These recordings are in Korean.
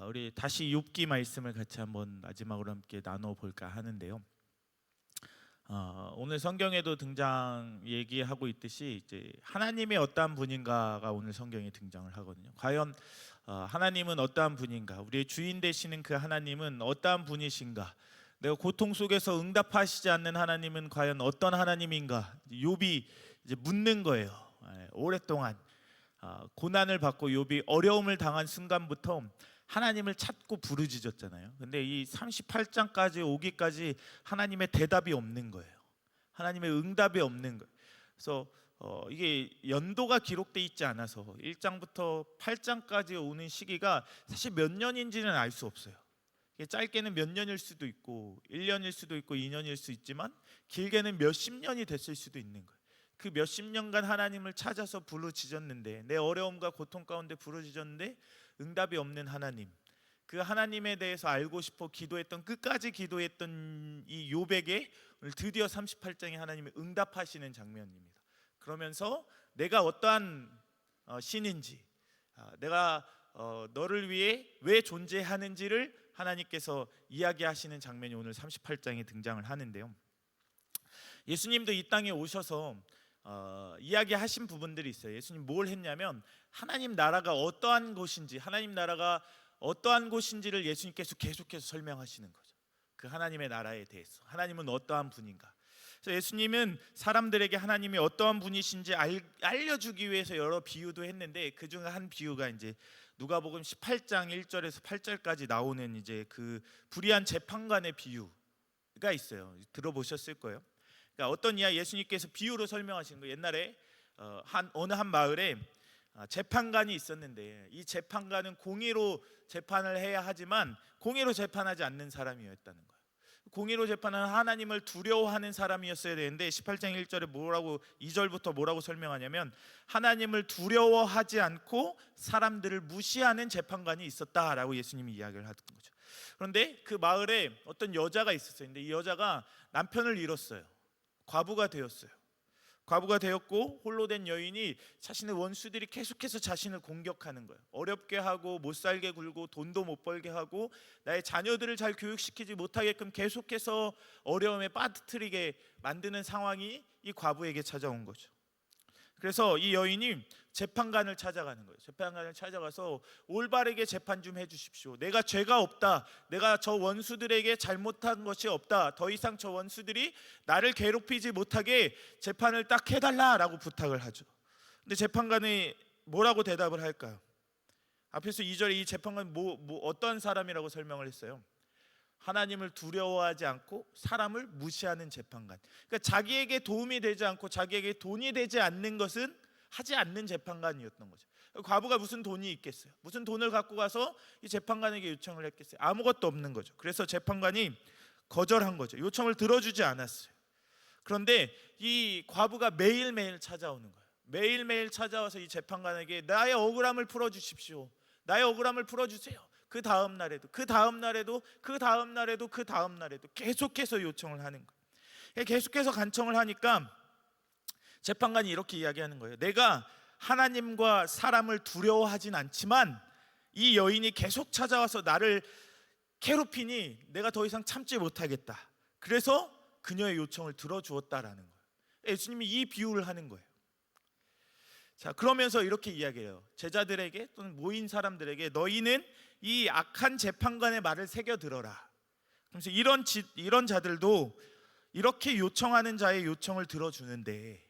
우리 다시 욥기 말씀을 같이 한번 마지막으로 함께 나눠 볼까 하는데요. 오늘 성경에도 등장 얘기하고 있듯이 이제 하나님의 어떠한 분인가가 오늘 성경에 등장을 하거든요. 과연 하나님은 어떠한 분인가? 우리의 주인 되시는 그 하나님은 어떠한 분이신가? 내가 고통 속에서 응답하시지 않는 하나님은 과연 어떤 하나님인가? 욥이 이제 묻는 거예요. 오랫동안 고난을 받고 욥이 어려움을 당한 순간부터 하나님을 찾고 부르짖었잖아요. 근데 이 38장까지 오기까지 하나님의 대답이 없는 거예요. 하나님의 응답이 없는 거예요. 그래서 이게 연도가 기록돼 있지 않아서 1장부터 8장까지 오는 시기가 사실 몇 년인지는 알 수 없어요. 이게 짧게는 몇 년일 수도 있고 1년일 수도 있고 2년일 수 있지만 길게는 몇십 년이 됐을 수도 있는 거예요. 그 몇십 년간 하나님을 찾아서 부르짖었는데, 내 어려움과 고통 가운데 부르짖었는데 응답이 없는 하나님, 그 하나님에 대해서 알고 싶어 기도했던, 끝까지 기도했던 이 욥에게 오늘 드디어 38장에 하나님이 응답하시는 장면입니다. 그러면서 내가 어떠한 신인지, 내가 너를 위해 왜 존재하는지를 하나님께서 이야기하시는 장면이 오늘 38장에 등장을 하는데요. 예수님도 이 땅에 오셔서 이야기하신 부분들이 있어요. 예수님 뭘 했냐면 하나님 나라가 어떠한 곳인지, 하나님 나라가 어떠한 곳인지를 예수님께서 계속해서 설명하시는 거죠. 그 하나님의 나라에 대해서, 하나님은 어떠한 분인가. 그래서 예수님은 사람들에게 하나님이 어떠한 분이신지 알려주기 위해서 여러 비유도 했는데, 그 중에 한 비유가 이제 누가복음 18장 1절에서 8절까지 나오는 이제 그 불의한 재판관의 비유가 있어요. 들어보셨을 거예요. 그러니까 어떤 예수님께서 비유로 설명하시는 거예요. 옛날에 어느 한 마을에 재판관이 있었는데, 이 재판관은 공의로 재판을 해야 하지만 공의로 재판하지 않는 사람이었다는 거예요. 공의로 재판하는 하나님을 두려워하는 사람이었어야 되는데 18장 1절에 뭐라고, 2절부터 뭐라고 설명하냐면 하나님을 두려워하지 않고 사람들을 무시하는 재판관이 있었다라고 예수님이 이야기를 하는 거죠. 그런데 그 마을에 어떤 여자가 있었어요. 근데 이 여자가 남편을 잃었어요. 과부가 되었어요. 과부가 되었고 홀로 된 여인이 자신의 원수들이 계속해서 자신을 공격하는 거예요. 어렵게 하고 못 살게 굴고 돈도 못 벌게 하고 나의 자녀들을 잘 교육시키지 못하게끔 계속해서 어려움에 빠뜨리게 만드는 상황이 이 과부에게 찾아온 거죠. 그래서 이 여인이 재판관을 찾아가는 거예요. 재판관을 찾아가서 올바르게 재판 좀 해주십시오. 내가 죄가 없다, 내가 저 원수들에게 잘못한 것이 없다, 더 이상 저 원수들이 나를 괴롭히지 못하게 재판을 딱 해달라라고 부탁을 하죠. 근데 재판관이 뭐라고 대답을 할까요? 앞에서 2절에 이 재판관이 어떤 사람이라고 설명을 했어요? 하나님을 두려워하지 않고 사람을 무시하는 재판관. 그러니까 자기에게 도움이 되지 않고 자기에게 돈이 되지 않는 것은 하지 않는 재판관이었던 거죠. 과부가 무슨 돈이 있겠어요? 무슨 돈을 갖고 가서 이 재판관에게 요청을 했겠어요? 아무것도 없는 거죠. 그래서 재판관이 거절한 거죠. 요청을 들어주지 않았어요. 그런데 이 과부가 매일매일 찾아오는 거예요. 매일매일 찾아와서 이 재판관에게 나의 억울함을 풀어주십시오, 나의 억울함을 풀어주세요. 그 다음 날에도, 그 다음 날에도, 그 다음 날에도, 그 다음 날에도 계속해서 요청을 하는 거예요. 계속해서 간청을 하니까 재판관이 이렇게 이야기하는 거예요. 내가 하나님과 사람을 두려워하진 않지만 이 여인이 계속 찾아와서 나를 괴롭히니 내가 더 이상 참지 못하겠다. 그래서 그녀의 요청을 들어주었다라는 거예요. 예수님이 이 비유를 하는 거예요. 자, 그러면서 이렇게 이야기해요. 제자들에게 또는 모인 사람들에게 너희는 이 악한 재판관의 말을 새겨 들어라. 그래서 이런 자들도 이렇게 요청하는 자의 요청을 들어주는데,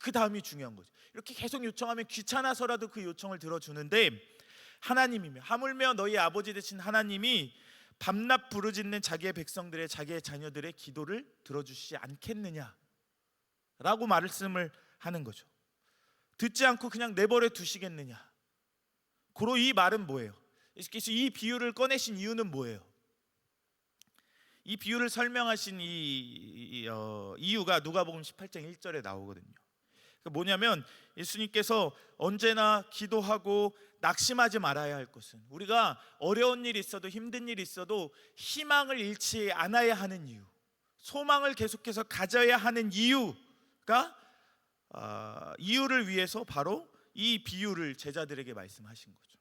그 다음이 중요한 거죠. 이렇게 계속 요청하면 귀찮아서라도 그 요청을 들어주는데, 하나님이며 하물며 너희 아버지 되신 하나님이 밤낮 부르짖는 자기의 백성들의, 자기의 자녀들의 기도를 들어주시지 않겠느냐 라고 말씀을 하는 거죠. 듣지 않고 그냥 내버려 두시겠느냐. 고로 이 말은 뭐예요? 예수께서 이 비유를 꺼내신 이유는 뭐예요? 이 비유를 설명하신 이유가 누가복음 18장 1절에 나오거든요. 뭐냐면 예수님께서 언제나 기도하고 낙심하지 말아야 할 것은, 우리가 어려운 일이 있어도 힘든 일이 있어도 희망을 잃지 않아야 하는 이유, 소망을 계속해서 가져야 하는 이유를 위해서 바로 이 비유를 제자들에게 말씀하신 거죠.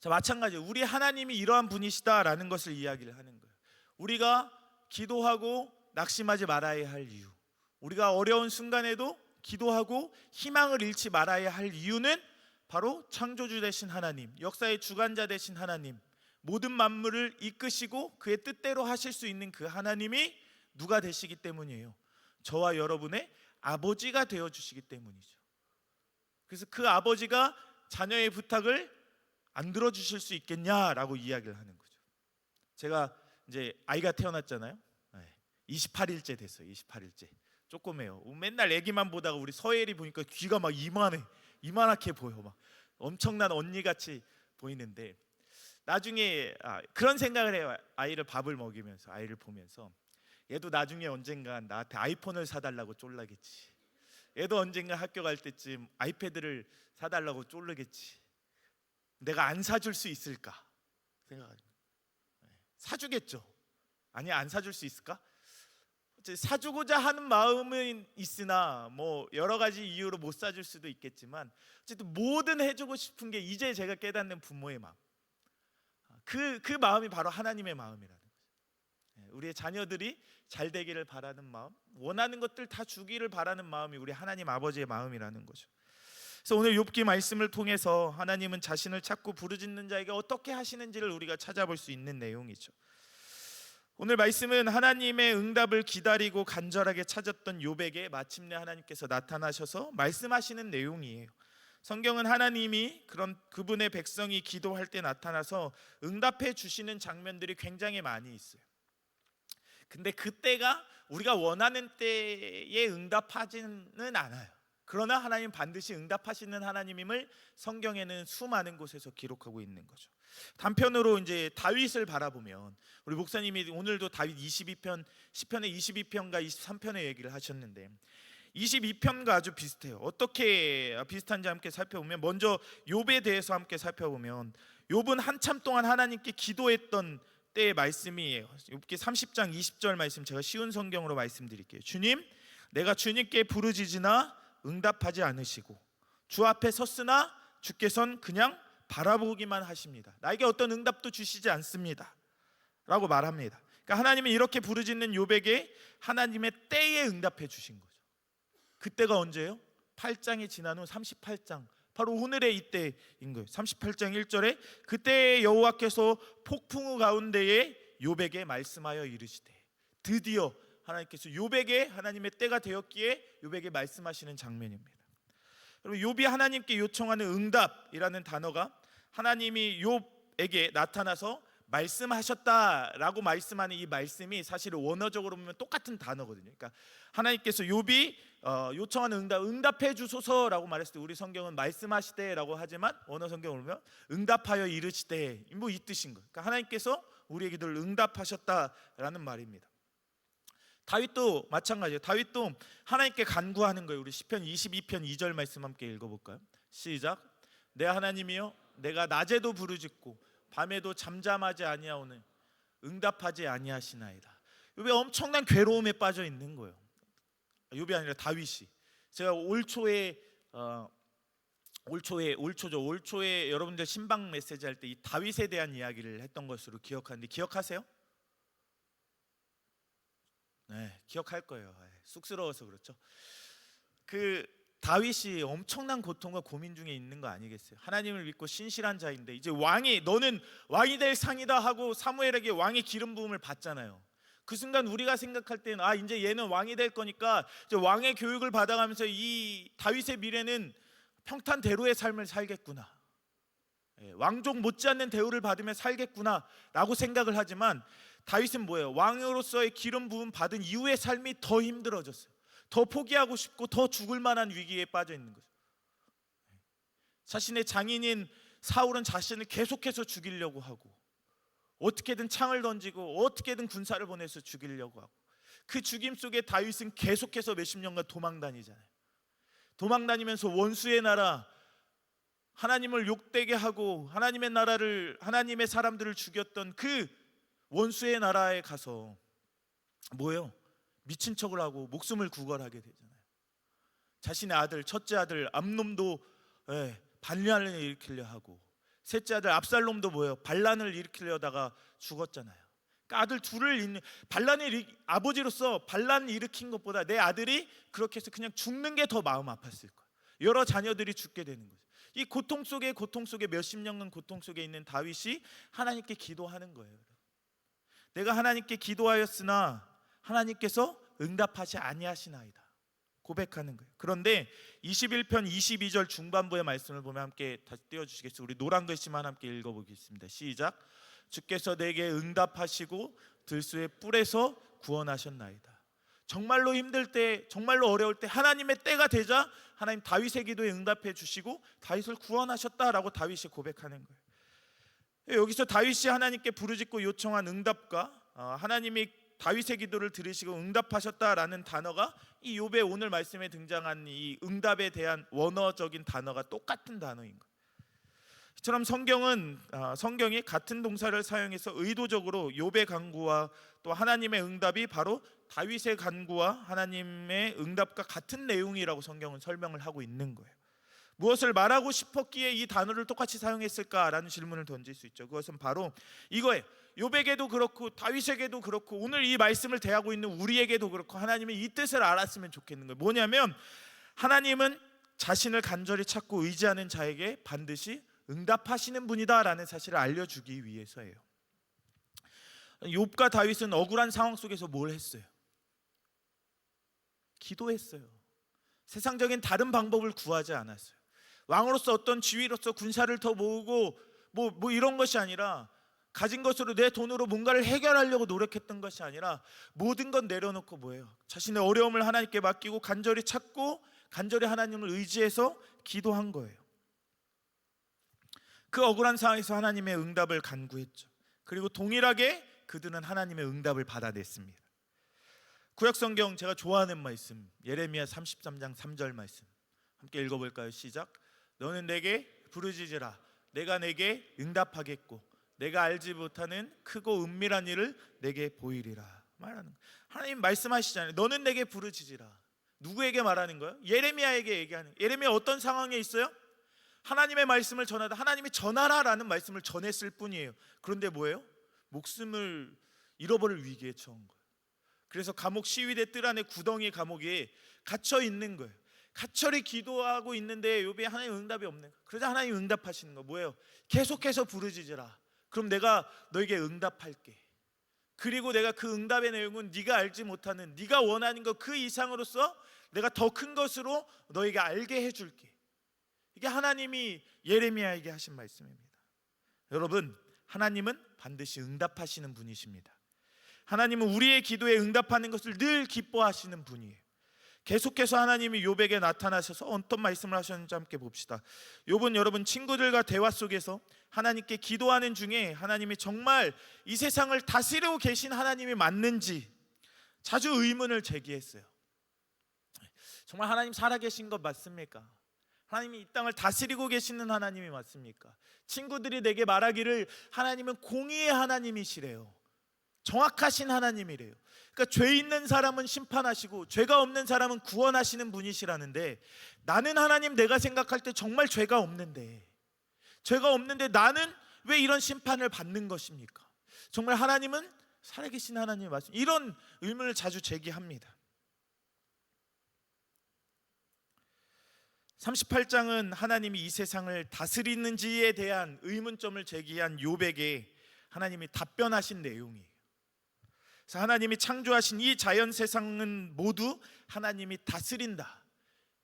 자, 마찬가지로 우리 하나님이 이러한 분이시다라는 것을 이야기를 하는 거예요. 우리가 기도하고 낙심하지 말아야 할 이유, 우리가 어려운 순간에도 기도하고 희망을 잃지 말아야 할 이유는 바로 창조주 되신 하나님, 역사의 주관자 되신 하나님, 모든 만물을 이끄시고 그의 뜻대로 하실 수 있는 그 하나님이 누가 되시기 때문이에요. 저와 여러분의 아버지가 되어주시기 때문이죠. 그래서 그 아버지가 자녀의 부탁을 안 들어주실 수 있겠냐라고 이야기를 하는 거죠. 제가 이제 아이가 태어났잖아요. 28일째 됐어요. 28일째. 조그매요. 맨날 애기만 보다가 우리 서예리 보니까 귀가 막 이만하게 보여. 막 엄청난 언니같이 보이는데, 나중에 그런 생각을 해요. 아이를 밥을 먹이면서, 아이를 보면서 얘도 나중에 언젠간 나한테 아이폰을 사달라고 쫄라겠지. 얘도 언젠가 학교 갈 때쯤 아이패드를 사달라고 쫄르겠지. 내가 안 사줄 수 있을까 생각합니다. 사주겠죠. 아니, 안 사줄 수 있을까? 사주고자 하는 마음은 있으나 뭐 여러 가지 이유로 못 사줄 수도 있겠지만, 어쨌든 뭐든 해주고 싶은 게 이제 제가 깨닫는 부모의 마음, 그 마음이 바로 하나님의 마음이라는 거죠. 우리의 자녀들이 잘 되기를 바라는 마음, 원하는 것들 다 주기를 바라는 마음이 우리 하나님 아버지의 마음이라는 거죠. 그래서 오늘 욥기 말씀을 통해서 하나님은 자신을 찾고 부르짖는 자에게 어떻게 하시는지를 우리가 찾아볼 수 있는 내용이죠. 오늘 말씀은 하나님의 응답을 기다리고 간절하게 찾았던 욥에게 마침내 하나님께서 나타나셔서 말씀하시는 내용이에요. 성경은 하나님이 그분의 백성이 기도할 때 나타나서 응답해 주시는 장면들이 굉장히 많이 있어요. 근데 그때가 우리가 원하는 때에 응답하지는 않아요. 그러나 하나님 반드시 응답하시는 하나님임을 성경에는 수많은 곳에서 기록하고 있는 거죠. 단편으로 이제 다윗을 바라보면, 우리 목사님이 오늘도 다윗 22편, 시편의 22편과 23편의 얘기를 하셨는데 22편과 아주 비슷해요. 어떻게 비슷한지 함께 살펴보면, 먼저 욥에 대해서 함께 살펴보면, 욥은 한참 동안 하나님께 기도했던 때의 말씀이에요. 욥기 30장 20절 말씀, 제가 쉬운 성경으로 말씀드릴게요. 주님, 내가 주님께 부르짖으나 응답하지 않으시고 주 앞에 섰으나 주께서는 그냥 바라보기만 하십니다. 나에게 어떤 응답도 주시지 않습니다 라고 말합니다. 그러니까 하나님은 이렇게 부르짖는 욥에게 하나님의 때에 응답해 주신 거죠. 그때가 언제예요? 8장이 지난 후 38장, 바로 오늘의 이때인 거예요. 38장 1절에 그때 여호와께서 폭풍우 가운데에 욥에게 말씀하여 이르시되, 드디어 하나님께서 욥에게 하나님의 때가 되었기에 욥에게 말씀하시는 장면입니다. 여러분, 욥이 하나님께 요청하는 응답이라는 단어가 하나님이 욥에게 나타나서 말씀하셨다라고 말씀하는 이 말씀이 사실 원어적으로 보면 똑같은 단어거든요. 그러니까 하나님께서 욥이 요청하는 응답해 주소서라고 말했을 때 우리 성경은 말씀하시되라고 하지만 원어 성경을 보면 응답하여 이르시되, 뭐 이 뜻인 거예요. 그러니까 하나님께서 우리의 기도를 응답하셨다라는 말입니다. 다윗도 마찬가지예요. 다윗도 하나님께 간구하는 거예요. 우리 시편 22편 2절 말씀 함께 읽어볼까요? 시작. 내 하나님이여, 내가 낮에도 부르짖고 밤에도 잠잠하지 아니하오니 응답하지 아니하시나이다. 욥이 엄청난 괴로움에 빠져 있는 거예요. 욥이 아니라 다윗이. 제가 올 초에 여러분들 신방 메시지 할 때 이 다윗에 대한 이야기를 했던 것으로 기억하는데, 기억하세요? 네, 기억할 거예요. 쑥스러워서 그렇죠. 그 다윗이 엄청난 고통과 고민 중에 있는 거 아니겠어요? 하나님을 믿고 신실한 자인데 이제 너는 왕이 될 상이다 하고 사무엘에게 왕의 기름 부음을 받잖아요. 그 순간 우리가 생각할 때는 이제 얘는 왕이 될 거니까 이제 왕의 교육을 받아가면서 이 다윗의 미래는 평탄대로의 삶을 살겠구나, 왕족 못지않는 대우를 받으며 살겠구나 라고 생각을 하지만, 다윗은 뭐예요? 왕으로서의 기름 부음 받은 이후의 삶이 더 힘들어졌어요. 더 포기하고 싶고 더 죽을 만한 위기에 빠져 있는 거죠. 자신의 장인인 사울은 자신을 계속해서 죽이려고 하고, 어떻게든 창을 던지고 어떻게든 군사를 보내서 죽이려고 하고, 그 죽임 속에 다윗은 계속해서 몇십 년간 도망 다니잖아요. 도망 다니면서 원수의 나라, 하나님을 욕되게 하고 하나님의 나라를, 하나님의 사람들을 죽였던 그 원수의 나라에 가서 뭐예요? 미친 척을 하고 목숨을 구걸하게 되잖아요. 자신의 아들, 첫째 아들 암놈도 반란을 일으키려 하고, 셋째 아들 압살롬도 뭐예요? 반란을 일으키려다가 죽었잖아요. 그러니까 아들 둘을 잃는, 아버지로서 반란 일으킨 것보다 내 아들이 그렇게 해서 그냥 죽는 게 더 마음 아팠을 거예요. 여러 자녀들이 죽게 되는 거죠. 이 고통 속에 몇십 년간 고통 속에 있는 다윗이 하나님께 기도하는 거예요. 내가 하나님께 기도하였으나 하나님께서 응답하지 아니하시나이다 고백하는 거예요. 그런데 21편 22절 중반부의 말씀을 보면 함께 다시 띄워주시겠어요? 우리 노란 글씨만 함께 읽어보겠습니다. 시작. 주께서 내게 응답하시고 들소의 뿔에서 구원하셨나이다. 정말로 힘들 때, 정말로 어려울 때 하나님의 때가 되자 하나님 다윗의 기도에 응답해 주시고 다윗을 구원하셨다라고 다윗이 고백하는 거예요. 여기서 다윗이 하나님께 부르짖고 요청한 응답과 하나님이 다윗의 기도를 들으시고 응답하셨다라는 단어가 이 욥의 오늘 말씀에 등장한 이 응답에 대한 원어적인 단어가 똑같은 단어인 거예요. 이처럼 성경이 같은 동사를 사용해서 의도적으로 욥의 간구와 또 하나님의 응답이 바로 다윗의 간구와 하나님의 응답과 같은 내용이라고 성경은 설명을 하고 있는 거예요. 무엇을 말하고 싶었기에 이 단어를 똑같이 사용했을까라는 질문을 던질 수 있죠. 그것은 바로 이거예요. 욥에게도 그렇고 다윗에게도 그렇고 오늘 이 말씀을 대하고 있는 우리에게도 그렇고 하나님은 이 뜻을 알았으면 좋겠는 거예요. 뭐냐면 하나님은 자신을 간절히 찾고 의지하는 자에게 반드시 응답하시는 분이다라는 사실을 알려주기 위해서예요. 욥과 다윗은 억울한 상황 속에서 뭘 했어요? 기도했어요. 세상적인 다른 방법을 구하지 않았어요. 왕으로서 어떤 지위로서 군사를 더 모으고 뭐 이런 것이 아니라 가진 것으로 내 돈으로 뭔가를 해결하려고 노력했던 것이 아니라 모든 건 내려놓고 뭐예요? 자신의 어려움을 하나님께 맡기고 간절히 찾고 간절히 하나님을 의지해서 기도한 거예요. 그 억울한 상황에서 하나님의 응답을 간구했죠. 그리고 동일하게 그들은 하나님의 응답을 받아냈습니다. 구약성경 제가 좋아하는 말씀 예레미야 33장 3절 말씀 함께 읽어볼까요? 시작. 너는 내게 부르짖으라 내가 내게 응답하겠고 내가 알지 못하는 크고 은밀한 일을 내게 보이리라 말하는 거예요. 하나님 말씀하시잖아요. 너는 내게 부르짖으라. 누구에게 말하는 거예요? 예레미야에게 얘기하는 거예요. 예레미야 어떤 상황에 있어요? 하나님의 말씀을 전하다 하나님이 전하라라는 말씀을 전했을 뿐이에요. 그런데 뭐예요? 목숨을 잃어버릴 위기에 처한 거예요. 그래서 감옥 시위대 뜰 안에 구덩이 감옥에 갇혀 있는 거예요. 가철이 기도하고 있는데 욥이 하나님 응답이 없는 거예요. 그러자 하나님 응답하시는 거 뭐예요? 계속해서 부르짖으라. 그럼 내가 너에게 응답할게. 그리고 내가 그 응답의 내용은 네가 알지 못하는 네가 원하는 것 그 이상으로서 내가 더 큰 것으로 너에게 알게 해줄게. 이게 하나님이 예레미야에게 하신 말씀입니다. 여러분, 하나님은 반드시 응답하시는 분이십니다. 하나님은 우리의 기도에 응답하는 것을 늘 기뻐하시는 분이에요. 계속해서 하나님이 욥에게 나타나셔서 어떤 말씀을 하셨는지 함께 봅시다. 욥은 여러분 친구들과 대화 속에서 하나님께 기도하는 중에 하나님이 정말 이 세상을 다스리고 계신 하나님이 맞는지 자주 의문을 제기했어요. 정말 하나님 살아계신 것 맞습니까? 하나님이 이 땅을 다스리고 계시는 하나님이 맞습니까? 친구들이 내게 말하기를 하나님은 공의의 하나님이시래요. 정확하신 하나님이래요. 그러니까 죄 있는 사람은 심판하시고 죄가 없는 사람은 구원하시는 분이시라는데 나는 하나님 내가 생각할 때 정말 죄가 없는데 나는 왜 이런 심판을 받는 것입니까? 정말 하나님은 살아계신 하나님이 맞습니까? 이런 의문을 자주 제기합니다. 38장은 하나님이 이 세상을 다스리는지에 대한 의문점을 제기한 욥에게 하나님이 답변하신 내용이에요. 그래서 하나님이 창조하신 이 자연 세상은 모두 하나님이 다스린다.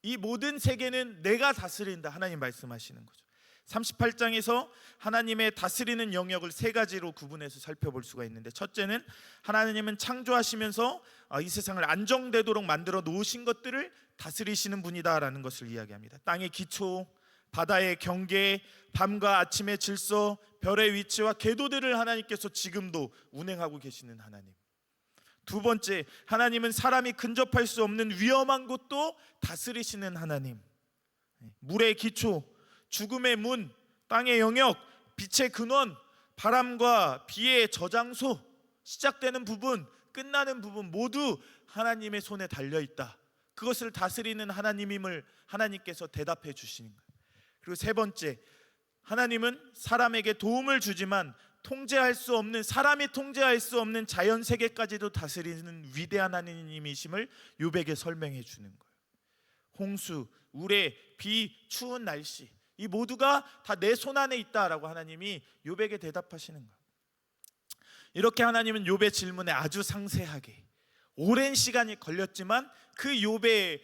이 모든 세계는 내가 다스린다. 하나님 말씀하시는 거죠. 38장에서 하나님의 다스리는 영역을 세 가지로 구분해서 살펴볼 수가 있는데, 첫째는 하나님은 창조하시면서 이 세상을 안정되도록 만들어 놓으신 것들을 다스리시는 분이다라는 것을 이야기합니다. 땅의 기초, 바다의 경계, 밤과 아침의 질서, 별의 위치와 궤도들을 하나님께서 지금도 운행하고 계시는 하나님. 두 번째, 하나님은 사람이 근접할 수 없는 위험한 곳도 다스리시는 하나님. 물의 기초, 죽음의 문, 땅의 영역, 빛의 근원, 바람과 비의 저장소, 시작되는 부분, 끝나는 부분 모두 하나님의 손에 달려있다. 그것을 다스리는 하나님임을 하나님께서 대답해 주시는 거예요. 그리고 세 번째, 하나님은 사람에게 도움을 주지만 통제할 수 없는, 사람이 통제할 수 없는 자연 세계까지도 다스리는 위대한 하나님이심을 욥에게 설명해 주는 거예요. 홍수, 우레, 비, 추운 날씨, 이 모두가 다 내 손 안에 있다라고 하나님이 욥에게 대답하시는 거예요. 이렇게 하나님은 욥의 질문에 아주 상세하게 오랜 시간이 걸렸지만 그 욥의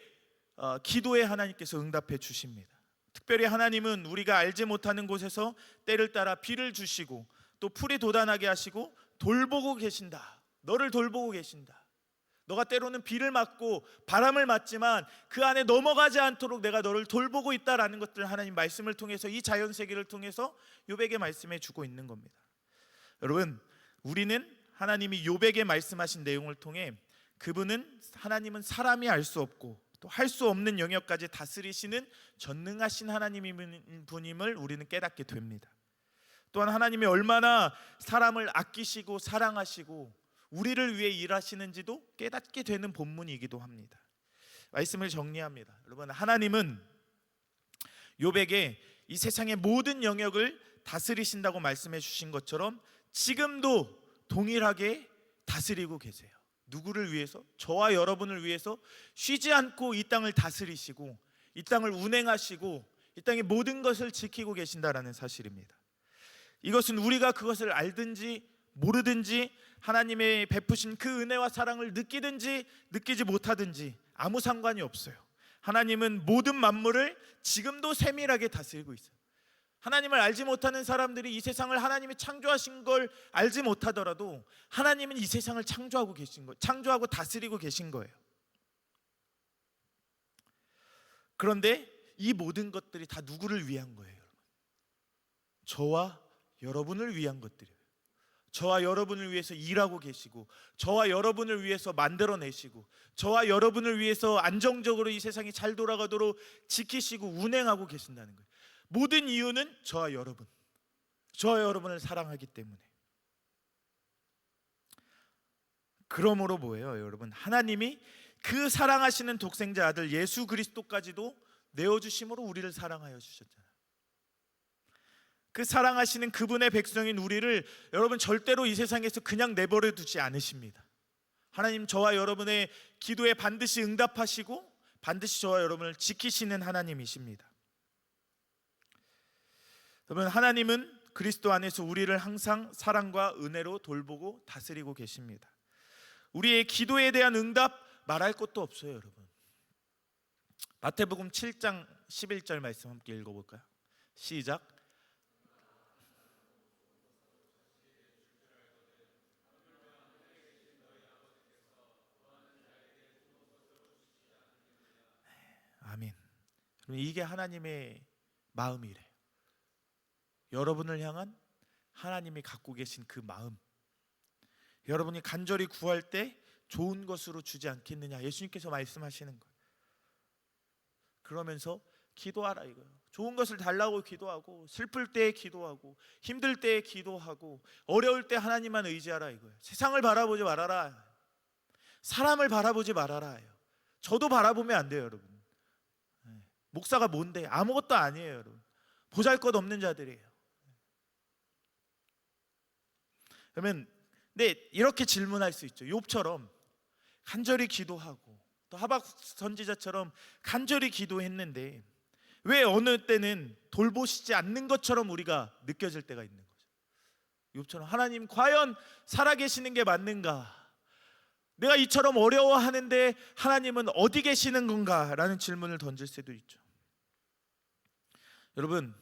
기도에 하나님께서 응답해 주십니다. 특별히 하나님은 우리가 알지 못하는 곳에서 때를 따라 비를 주시고 또 풀이 돋아나게 하시고 돌보고 계신다. 너를 돌보고 계신다. 너가 때로는 비를 맞고 바람을 맞지만 그 안에 넘어가지 않도록 내가 너를 돌보고 있다라는 것들을 하나님 말씀을 통해서, 이 자연 세계를 통해서 욥에게 말씀해 주고 있는 겁니다. 여러분, 우리는 하나님이 욥에게 말씀하신 내용을 통해 하나님은 사람이 알 수 없고 또 할 수 없는 영역까지 다스리시는 전능하신 하나님인 분임을 우리는 깨닫게 됩니다. 또한 하나님이 얼마나 사람을 아끼시고 사랑하시고 우리를 위해 일하시는지도 깨닫게 되는 본문이기도 합니다. 말씀을 정리합니다. 여러분, 하나님은 욥에게 이 세상의 모든 영역을 다스리신다고 말씀해 주신 것처럼 지금도 동일하게 다스리고 계세요. 누구를 위해서? 저와 여러분을 위해서 쉬지 않고 이 땅을 다스리시고 이 땅을 운행하시고 이 땅의 모든 것을 지키고 계신다라는 사실입니다. 이것은 우리가 그것을 알든지 모르든지 하나님의 베푸신 그 은혜와 사랑을 느끼든지 느끼지 못하든지 아무 상관이 없어요. 하나님은 모든 만물을 지금도 세밀하게 다스리고 있어요. 하나님을 알지 못하는 사람들이 이 세상을 하나님이 창조하신 걸 알지 못하더라도 하나님은 이 세상을 창조하고 계신 거예요. 창조하고 다스리고 계신 거예요. 그런데 이 모든 것들이 다 누구를 위한 거예요? 저와 여러분을 위한 것들이에요. 저와 여러분을 위해서 일하고 계시고, 저와 여러분을 위해서 만들어내시고, 저와 여러분을 위해서 안정적으로 이 세상이 잘 돌아가도록 지키시고 운행하고 계신다는 거예요. 모든 이유는 저와 여러분을 사랑하기 때문에. 그러므로 뭐예요, 여러분? 하나님이 그 사랑하시는 독생자 아들 예수 그리스도까지도 내어주심으로 우리를 사랑하여 주셨잖아요. 그 사랑하시는 그분의 백성인 우리를 여러분 절대로 이 세상에서 그냥 내버려 두지 않으십니다. 하나님 저와 여러분의 기도에 반드시 응답하시고 반드시 저와 여러분을 지키시는 하나님이십니다. 여러분, 하나님은 그리스도 안에서 우리를 항상 사랑과 은혜로 돌보고 다스리고 계십니다. 우리의 기도에 대한 응답 말할 것도 없어요, 여러분. 마태복음 7장 11절 말씀 함께 읽어볼까요? 시작. 아멘. 이게 하나님의 마음이래요. 여러분을 향한 하나님이 갖고 계신 그 마음, 여러분이 간절히 구할 때 좋은 것으로 주지 않겠느냐, 예수님께서 말씀하시는 거예요. 그러면서 기도하라 이거예요. 좋은 것을 달라고 기도하고, 슬플 때 기도하고, 힘들 때 기도하고, 어려울 때 하나님만 의지하라 이거예요. 세상을 바라보지 말아라, 사람을 바라보지 말아라. 저도 바라보면 안 돼요, 여러분. 목사가 뭔데? 아무것도 아니에요, 여러분. 보잘것없는 자들이에요. 그러면 이렇게 질문할 수 있죠. 욥처럼 간절히 기도하고 또 하박국 선지자처럼 간절히 기도했는데 왜 어느 때는 돌보시지 않는 것처럼 우리가 느껴질 때가 있는 거죠. 욥처럼 하나님 과연 살아계시는 게 맞는가? 내가 이처럼 어려워하는데 하나님은 어디 계시는 건가? 라는 질문을 던질 수도 있죠. 여러분,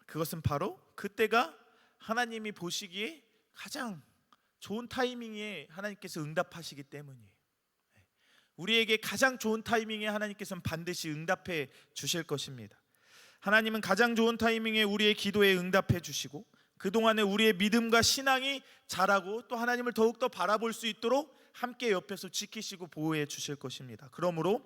그것은 바로 그때가 하나님이 보시기에 가장 좋은 타이밍에 하나님께서 응답하시기 때문이에요. 우리에게 가장 좋은 타이밍에 하나님께서는 반드시 응답해 주실 것입니다. 하나님은 가장 좋은 타이밍에 우리의 기도에 응답해 주시고 그동안에 우리의 믿음과 신앙이 자라고 또 하나님을 더욱더 바라볼 수 있도록 함께 옆에서 지키시고 보호해 주실 것입니다. 그러므로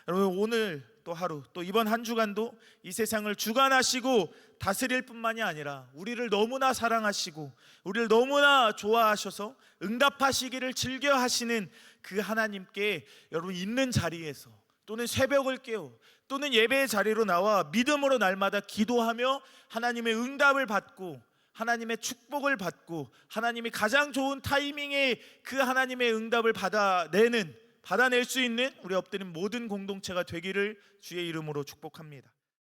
여러분, 오늘 또 하루, 또 이번 한 주간도 이 세상을 주관하시고 다스릴 뿐만이 아니라 우리를 너무나 사랑하시고 우리를 너무나 좋아하셔서 응답하시기를 즐겨 하시는 그 하나님께 여러분 있는 자리에서 또는 새벽을 깨워 또는 예배의 자리로 나와 믿음으로 날마다 기도하며 하나님의 응답을 받고 하나님의 축복을 받고 하나님이 가장 좋은 타이밍에 그 하나님의 응답을 받아낼 수 있는 우리 엎드린 모든 공동체가 되기를 주의 이름으로 축복합니다.